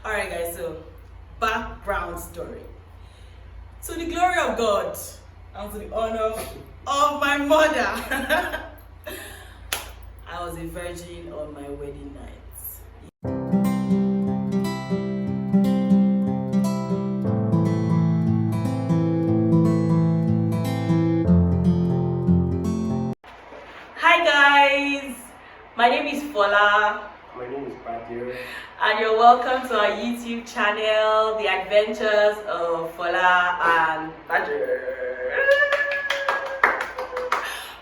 Alright guys, so background story. To the glory of God and to the honor of my mother. I was a virgin on my wedding night. Hi guys, my name is Fola. My name is Badr. And you're welcome to our YouTube channel, The Adventures of Fola and Badr.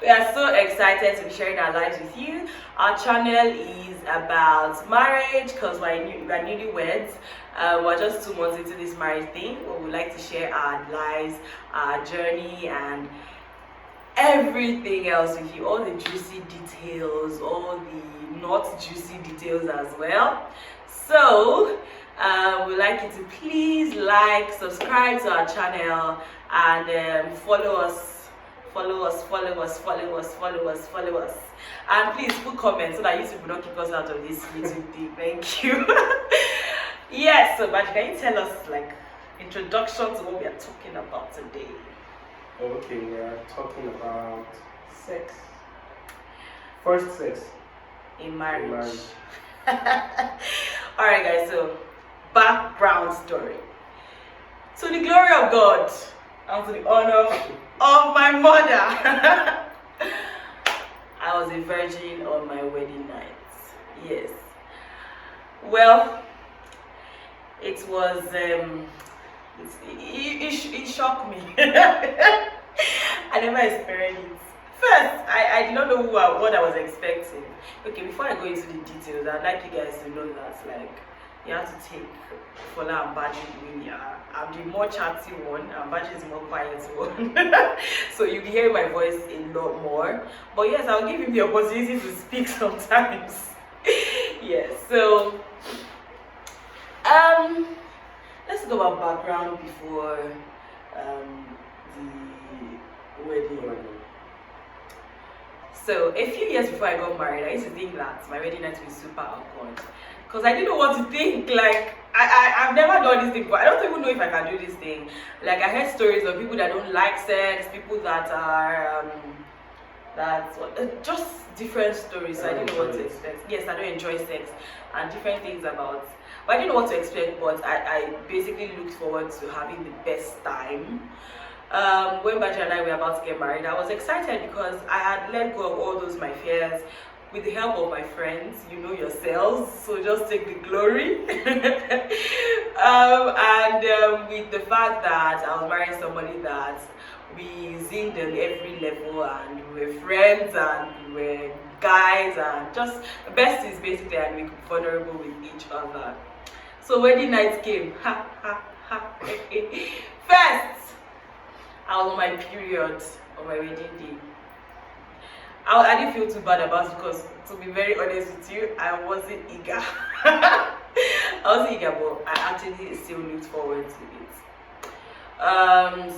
We are so excited to be sharing our lives with you. Our channel is about marriage because we're newlyweds. We're just 2 months into this marriage thing, but we like to share our lives, our journey, and everything else with you, all the juicy details, all the not juicy details as well. So we'd like you to please like, subscribe to our channel, and follow us, and please put comments so that YouTube will not kick us out of this YouTube thing. Thank you. Yes, so but can you tell us like introduction to what we are talking about today? Okay, we are talking about Sex first sex in marriage. in marriage. Alright guys, so background story. To the glory of God and to the honor of my mother. I was a virgin on my wedding night. Yes. Well, it was it shocked me. I never experienced it. First, I did not know what I was expecting. Okay, before I go into the details, I'd like you guys to know that like you have to take Fola and Badr when you are. I'm the more chatty one and Badr is the more quiet one. So you'll be hearing my voice a lot more. But yes, I'll give him the opportunity to speak sometimes. Yes, so let's talk about background before the wedding. So a few years before I got married, I used to think that my wedding night would be super awkward because I didn't know what to think. Like I've never done this thing before. I don't even know if I can do this thing. Like I heard stories of people that don't like sex, people that are just different stories. So I didn't know what to expect. Yes, I don't enjoy sex and different things about. But I didn't know what to expect. But I basically looked forward to having the best time. When Badr and I were about to get married, I was excited because I had let go of all those my fears with the help of my friends. You know yourselves, so just take the glory. And with the fact that I was marrying somebody that we zinged on every level, and we were friends, and we were guys, and just besties basically, and we could be vulnerable with each other. So wedding night came. First, I was on my period on my wedding day. I didn't feel too bad about it because, to be very honest with you, I wasn't eager. I wasn't eager, but I actually still looked forward to it.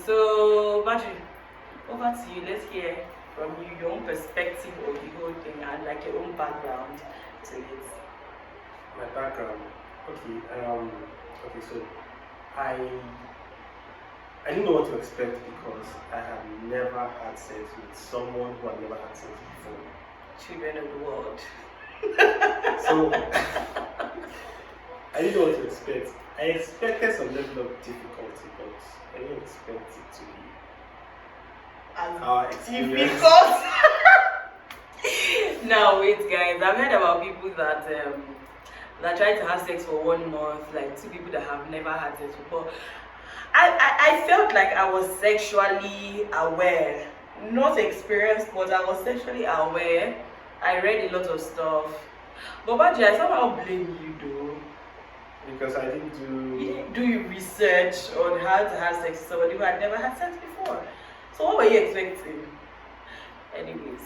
So, Badr, over to you. Let's hear from you your own perspective of the whole thing and like your own background to it. My background. Okay, so I didn't know what to expect because I had never had sex with someone who had never had sex before. Children of the world. So I didn't know what to expect. I expected some level of difficulty, but I didn't expect it to be our experience. Difficult. Now wait guys, I've heard about people that try to have sex for 1 month, like 2 people that have never had sex before. I felt like I was sexually aware, not experienced, but I was sexually aware. I read a lot of stuff. But Badr, I somehow blame you though. Because I didn't do... You didn't do your research on how to have sex with somebody who had never had sex before. So what were you expecting? Anyways.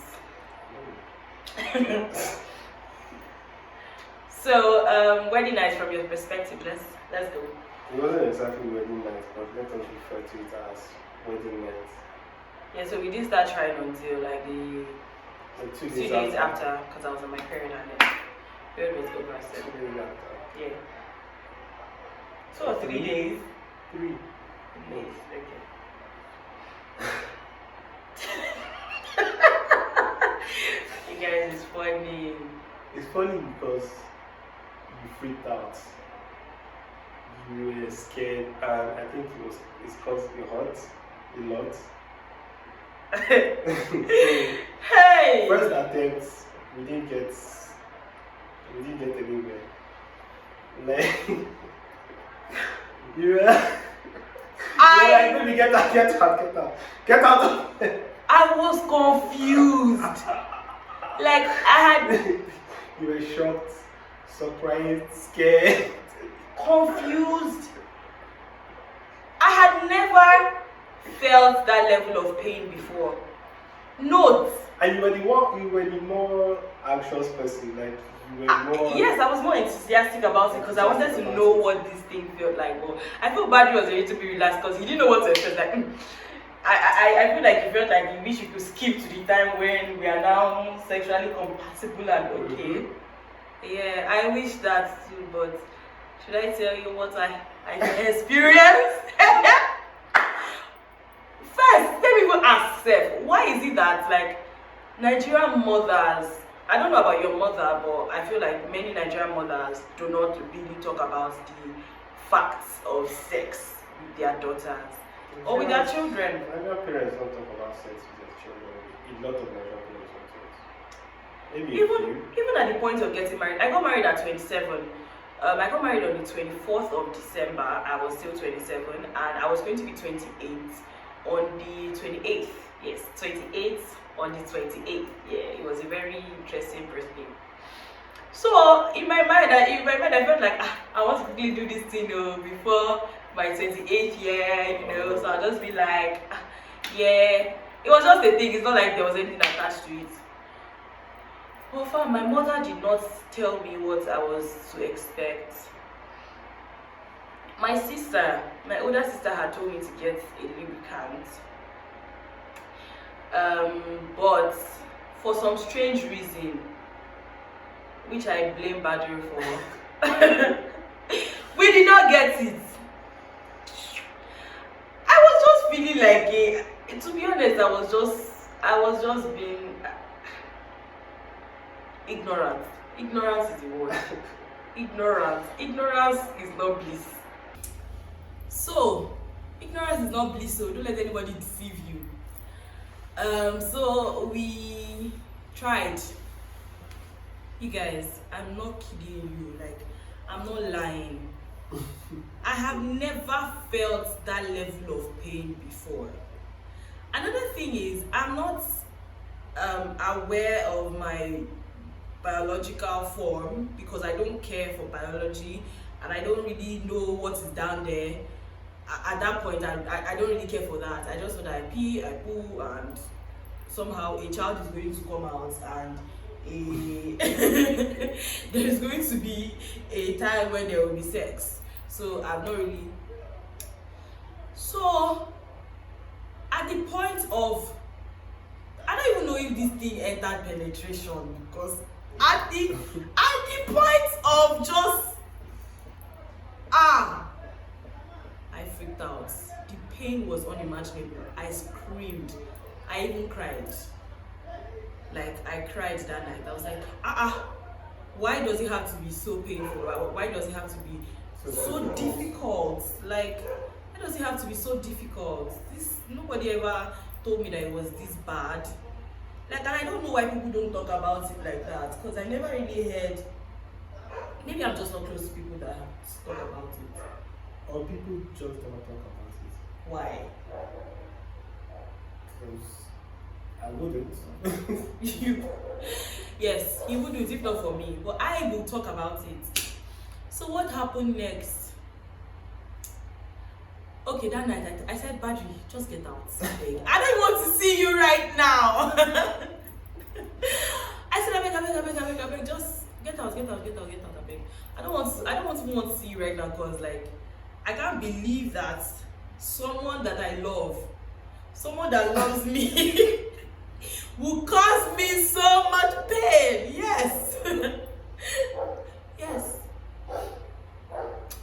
So wedding night from your perspective, let's go. It wasn't exactly wedding night, but let us refer to it as wedding night. Yeah, so we didn't start trying until like the Like 2 days after, because I was on my period and then period was over. So. 2 days after. Yeah. 2 or 3 days. 3 days. Okay. You guys, it's funny. It's funny because you freaked out. You were scared, and I think it's caused you hurt a lot. Hey! First attempt, we didn't get anywhere. Like you were like, baby, get out of there. I was confused. Like You were shocked, surprised, scared. confused. I had never felt that level of pain before. Note. And you were the more anxious person, like you were more. Yes, I was more enthusiastic about it because I wanted to know what this thing felt like. But I feel Badr was a little bit relaxed because he didn't know what to expect. Like, I feel like he felt like he wish he could skip to the time when we are now sexually compatible and okay. Yeah, I wish that too, but should I tell you what I experienced? First, let me even ask Seth, why is it that like Nigerian mothers, I don't know about your mother, but I feel like many Nigerian mothers do not really talk about the facts of sex with their daughters or with their children. Nigerian parents don't talk about sex with their children. A lot of Nigerian parents don't talk. Maybe even at the point of getting married, I got married at 27. I got married on the 24th of December. I was still 27, and I was going to be 28 on the 28th. Yes, 28th on the 28th. Yeah, it was a very interesting birthday. So in my mind, I felt like I want to quickly do this thing before my 28th year, So I'll just be like, yeah. It was just a thing. It's not like there was anything attached to it. Well, fam, my mother did not tell me what I was to expect. My older sister had told me to get a lubricant. But for some strange reason, which I blame Badr for, we did not get it. I was just feeling like to be honest, I was just being ignorant. Ignorance is the word. Ignorance is not bliss. So ignorance is not bliss, so don't let anybody deceive you. So we tried. You guys, I'm not kidding you, like I'm not lying. I have never felt that level of pain before. Another thing is, I'm not aware of my biological form because I don't care for biology and I don't really know what is down there. At that point, I don't really care for that. I just know that I pee, I poo, and somehow a child is going to come out and there is going to be a time when there will be sex. So I'm not really. So at the point of, I don't even know if this thing entered penetration because at the point of just I freaked out. The pain was unimaginable. I screamed. I even cried. Like I cried that night. I was like, why does it have to be so painful? Why does it have to be so difficult? Like, why does it have to be so difficult? Nobody ever told me that it was this bad. Like, and I don't know why people don't talk about it like that, because I never really heard. Maybe I'm just not close to people that talk about it. Or people just don't talk about it. Why? Because I wouldn't. Yes, he wouldn't if not for me. But I will talk about it. So what happened next? Okay, that night I said, Badri, just get out. I don't want to see you right now. I said, I beg, just get out, I beg. I don't want to see you right now because like I can't believe that someone that I love, someone that loves me will cause me so much pain. Yes. Yes.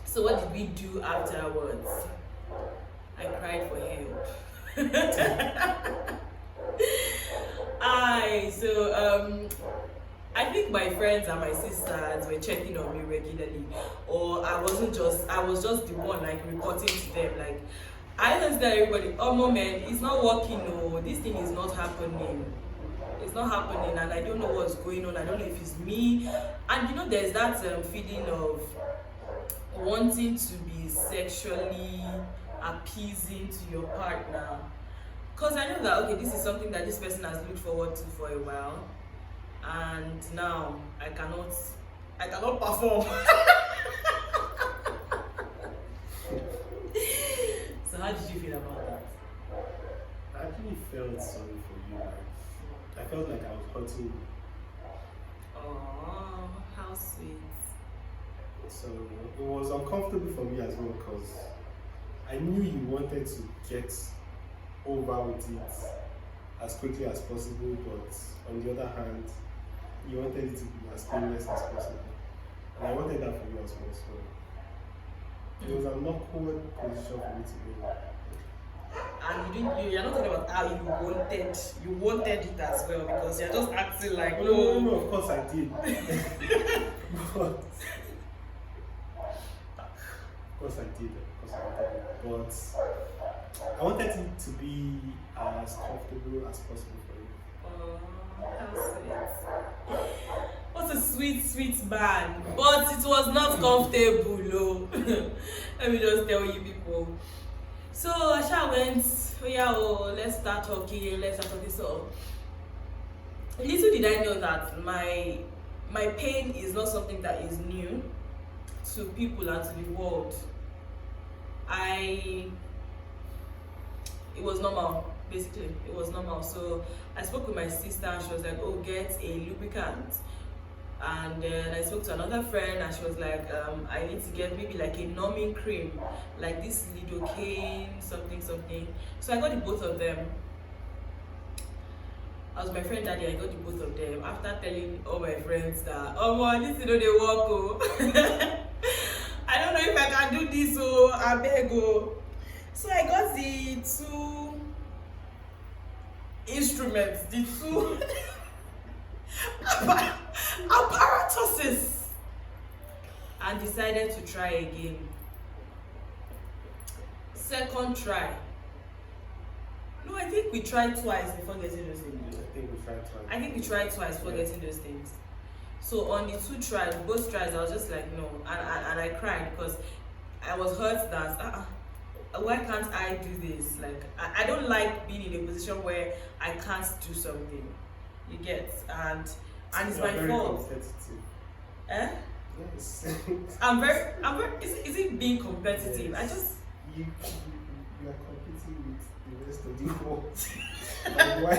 So So what did we do afterwards? I cried for help. I think my friends and my sisters were checking on me regularly, or I was just the one like reporting to them, like I don't tell everybody, oh moment, it's not working, no, this thing is not happening. It's not happening, and I don't know what's going on. I don't know if it's me. And there's that feeling of wanting to be sexually appeasing to your partner, because I know that, okay, this is something that this person has looked forward to for a while, and now I cannot perform. So how did you feel about that? I actually felt sorry for you. I felt like I was hurting you. Oh, how sweet. So it was uncomfortable for me as well, because I knew you wanted to get over with it as quickly as possible, but on the other hand, you wanted it to be as painless as possible. And I wanted that for you as well. So it was an awkward position for me to be in. And you're not talking about how you wanted it as well, because you're just acting like No, of course I did. But of course I did. But I wanted it to be as comfortable as possible for you. Oh, how sweet. What a sweet, sweet man. But it was not comfortable, no. Let me just tell you people. So Asha went, let's start talking. So little did I know that my pain is not something that is new to people and to the world. It was normal, basically. It was normal. So I spoke with my sister and she was like, oh, get a lubricant. And then I spoke to another friend and she was like, I need to get maybe like a numbing cream, like this lidocaine, something. So I got the both of them. I was my friend daddy, I got the both of them. After telling all my friends that, oh man, this is they work, oh. I don't know if I can do this, oh, I beg, oh. So I got the two instruments, the two apparatuses, and decided to try again. Second try. No, I think we tried twice before getting those things. I think we tried twice before getting those things. So on the both tries, I was just like, no, and I cried because I was hurt that why can't I do this? Like I don't like being in a position where I can't do something. You get, and it's my fault. Eh? Yes. I'm very. Is it being competitive? Yes. You are competing with the rest of the world. Why?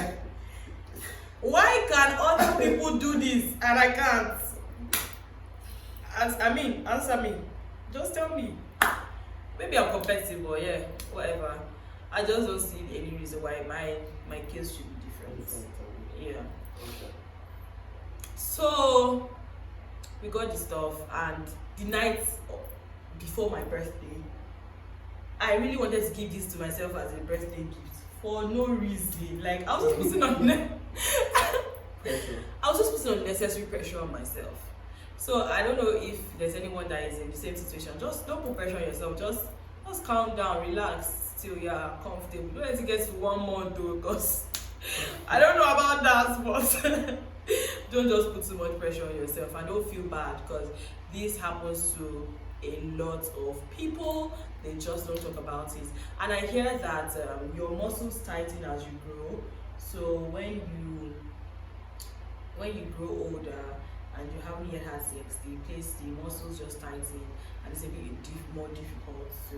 Why can other people do this and I can't? Answer me. Just tell me. Maybe I'm competitive, but yeah, whatever. I just don't see any reason why my case should be different. Yeah. Okay. So we got the stuff, and the night before my birthday, I really wanted to give this to myself as a birthday gift for no reason. Like I was just putting unnecessary pressure on myself. So I don't know if there's anyone that is in the same situation. Just don't put pressure on yourself. Just calm down, relax till you're comfortable. Don't let it get to 1 month though, because I don't know about that, but don't just put too much pressure on yourself, and don't feel bad, because this happens to a lot of people. They just don't talk about it. And I hear that your muscles tighten as you grow. So when you grow older and you haven't yet had sex, the muscles just tighten, and it's a bit more difficult to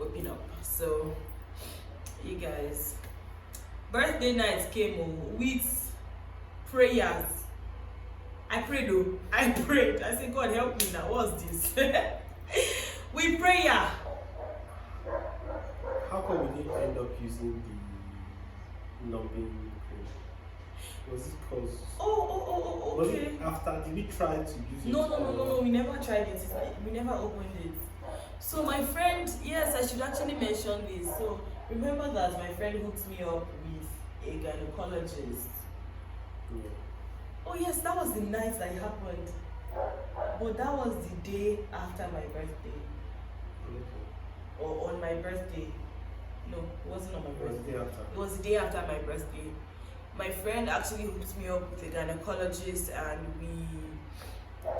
open up. So you guys, birthday night came with prayers. I prayed though. I said, God help me now. What's this? With prayer. How come we didn't end up using the numbing cream? Was it cause? Oh, Was okay. it after? Did we try to use it? No. We never tried it. We never opened it. So my friend, yes, I should actually mention this. So remember that my friend hooked me up with a gynecologist. Yeah. Oh yes, that was the night that it happened. But that was the day after my birthday. Okay. Or on my birthday. No, it wasn't on my It was birthday. the day after. It was the day after my birthday. My friend actually hooked me up with a gynecologist, and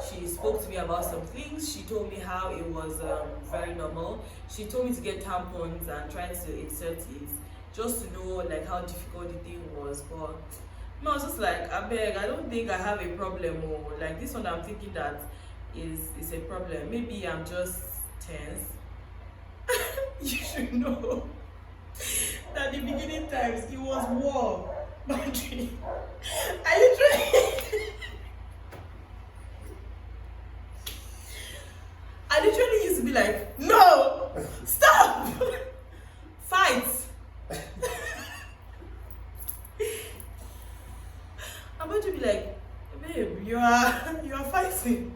she spoke to me about some things. She told me how it was very normal. She told me to get tampons and try to insert it, just to know like how difficult the thing was. But no, I was just like, I beg, I don't think I have a problem, or like this one I'm thinking that is a problem. Maybe I'm just tense. You should know that the beginning times it was war. My dream. I literally used to be like, no, stop, fight. I'm going to be like, babe, you are fighting.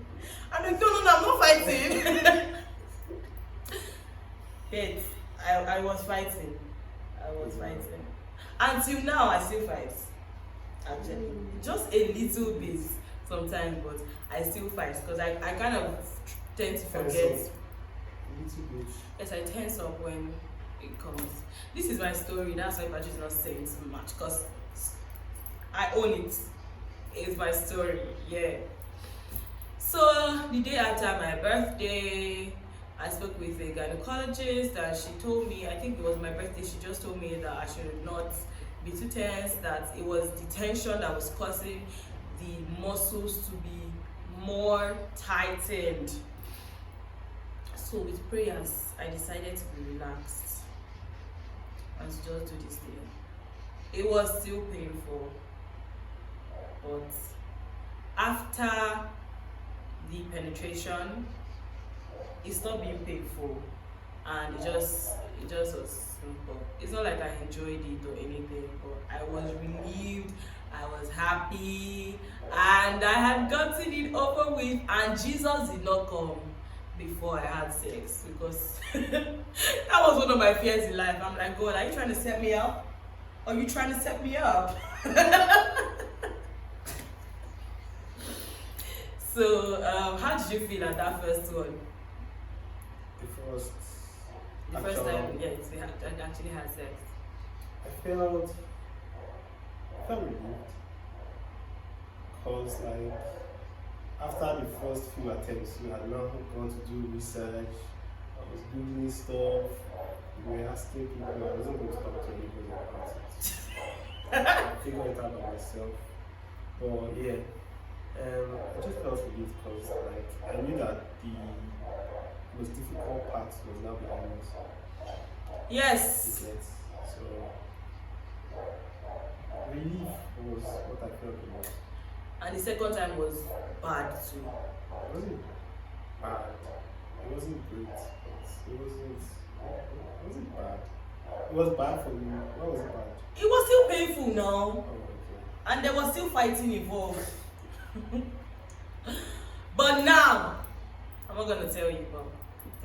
I'm like, no, I'm not fighting. But I was fighting. Until now, I still fight. Actually, just a little bit sometimes, but I still fight because I kind of tend to forget. A little bit. Yes, I tense up when it comes. This is my story. That's why Patrick is not saying too much because I own it. It's my story. Yeah. So the day after my birthday, I spoke with a gynecologist and she told me, I think it was my birthday, she just told me that I should not be too tense, that it was the tension that was causing the muscles to be more tightened. So with prayers, I decided to be relaxed and to just do this thing. It was still painful, but after the penetration, it stopped being painful, and it just was simple. It's not like I enjoyed it or anything, but I was relieved, I was happy, and I had gotten it over with, and Jesus did not come before I had sex, because that was one of my fears in life. I'm like, God, are you trying to set me up? Or are you trying to set me up? So, how did you feel at that first one? The first time, yes, we actually had sex. I felt relieved because, like, after the first few attempts, we had now gone to do research. I was googling stuff. We were asking people. I wasn't going to talk to anybody about it. I figured it out by myself. But yeah, I just felt relieved because, like, I knew that the most difficult part was now behind us. Yes. So relief was what I felt the most. And the second time was bad too. It wasn't bad. It wasn't great. But it wasn't bad. It was bad for me. Why was it bad? It was still painful now. Oh, okay. And there was still fighting involved. But now, I'm not gonna tell you, but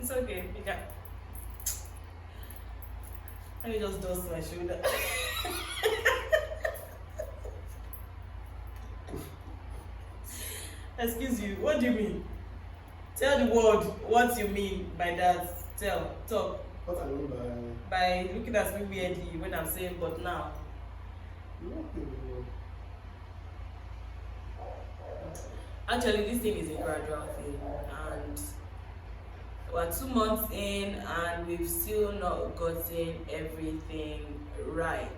it's okay. You can. Let me just dust my shoulder. Excuse you, what do you mean? Tell the world what you mean by that. Talk. What I mean by looking at me weirdly when I'm saying but now. Actually, this thing is a gradual thing, and we're 2 months in and we've still not gotten everything right.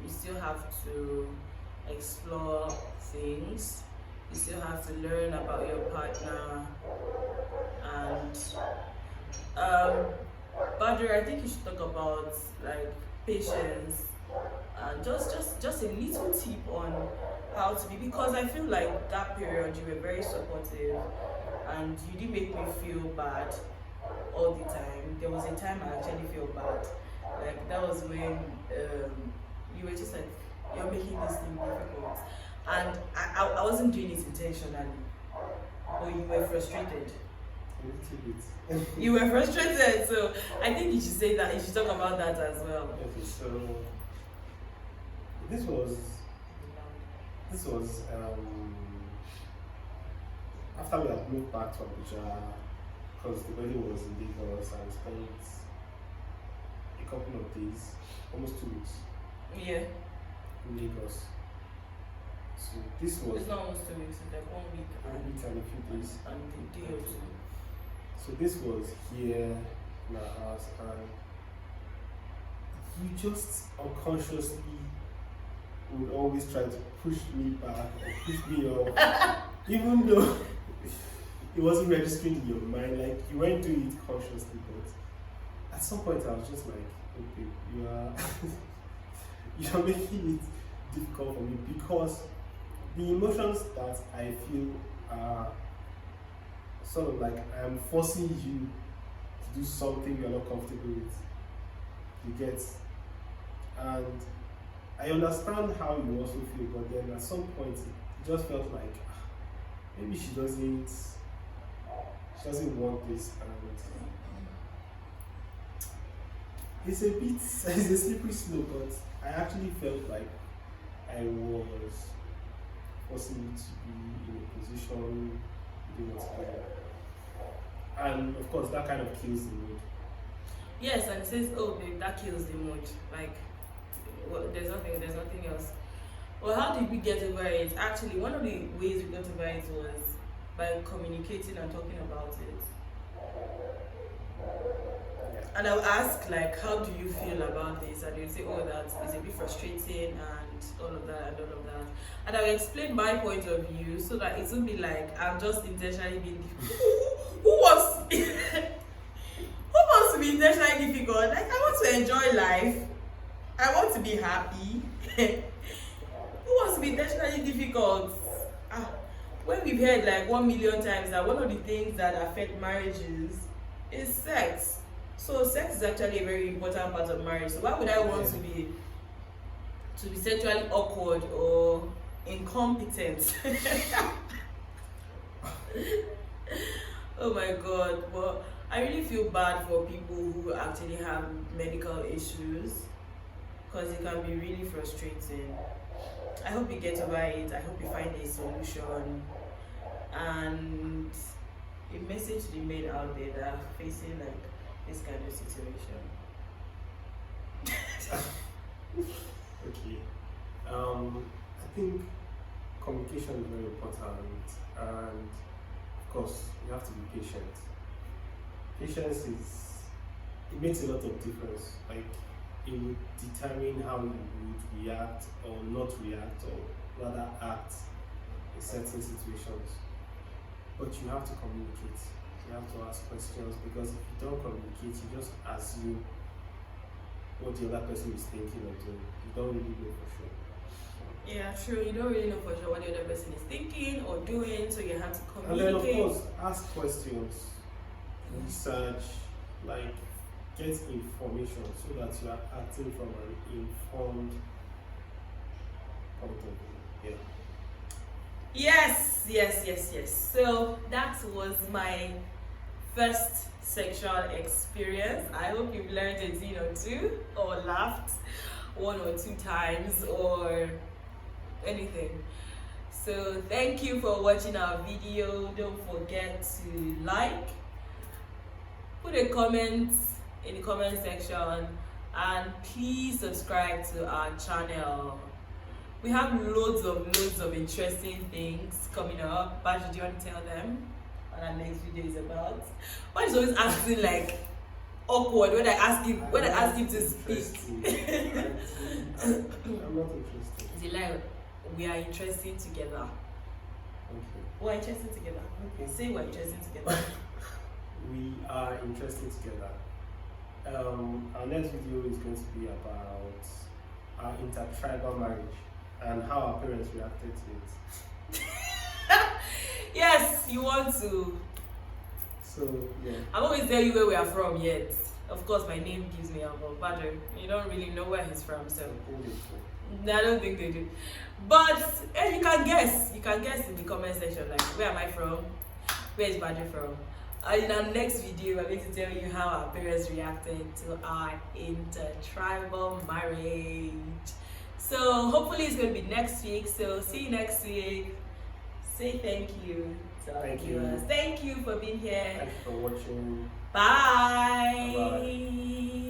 We still have to explore things. You still have to learn about your partner, and Badr, I think you should talk about like patience and just a little tip on how to be, because I feel like that period you were very supportive and you didn't make me feel bad all the time. There was a time I actually felt bad, like that was when you were just like, you're making this thing difficult. and I wasn't doing it intentionally. Or you were frustrated. A little bit. You were frustrated, so I think you should say that. You should talk about that as well. Okay, so this was after we had moved back to Abuja, because the wedding was in Lagos, and we spent a couple of days, almost 2 weeks, Yeah. in Lagos. So this was It's not almost 2 weeks, it's like 1 week a week and a few days. and a day or two. So this was here in our house, and you just unconsciously would always try to push me back or push me off, even though it wasn't registering in your mind. Like, you weren't doing it consciously, but at some point I was just like, okay, you are making it difficult for me, because the emotions that I feel are sort of like I'm forcing you to do something you're not comfortable with. You get? And I understand how you also feel, but then at some point it just felt like maybe she doesn't want this, and it's a slippery slope. But I actually felt like I was forcing you to be in a position you didn't want to be. And of course, that kind of kills the mood. Yes, and it says, oh, babe, that kills the mood. Like, well, there's nothing else. Well, how did we get over it? Actually, one of the ways we got over it was by communicating and talking about it. And I'll ask, like, how do you feel about this? And they'll say, oh, that is a bit frustrating and all of that and all of that. And I'll explain my point of view so that it won't be like I'm just intentionally being who wants to be intentionally difficult? Like, I want to enjoy life. I want to be happy. Who wants to be intentionally difficult? When we've heard like 1 million times that one of the things that affect marriages is sex. So sex is actually a very important part of marriage. So why would I want to be sexually awkward or incompetent? Oh my god. But I really feel bad for people who actually have medical issues, because it can be really frustrating. I hope you get over it. I hope you find a solution. And a message to the men out there that are facing like this kind of situation. Okay. I think communication is very important, and of course you have to be patient. Patience makes a lot of difference. Like, it would determine how you would react or not react, or rather act in certain situations. But you have to communicate. You have to ask questions, because if you don't communicate, you just assume what the other person is thinking or doing. You don't really know for sure. Yeah, true. You don't really know for sure what the other person is thinking or doing, so you have to communicate. And then, of course, ask questions, research, like, get information so that you are acting from an informed point of view. Yeah. Yes. So that was my first sexual experience. I hope you've learned a thing or two, or laughed 1 or 2 times, or anything. So thank you for watching our video. Don't forget to like, put a comment in the comment section, and please subscribe to our channel. We have loads of interesting things coming up. Badr, do you want to tell them what our next video is about? Why is always acting like awkward when I ask him to speak? I'm not interested. It's a lie. We are interesting together. Okay. We're interesting together. Okay. Say we're interesting together. We are interested together. Our next video is going to be about our intertribal marriage and how our parents reacted to it. Yes, you want to. So, yeah. I'm always tell you where we are from yet. Of course, my name gives me out, but Badr, you don't really know where he's from, so. I don't think they do. But you can guess. You can guess in the comment section, like, where am I from? Where is Badr from? In our next video, we're going to tell you how our parents reacted to our intertribal marriage. So hopefully it's going to be next week. So see you next week. Say thank you to our viewers. Thank you for being here. Thank you for watching. Bye. Bye-bye.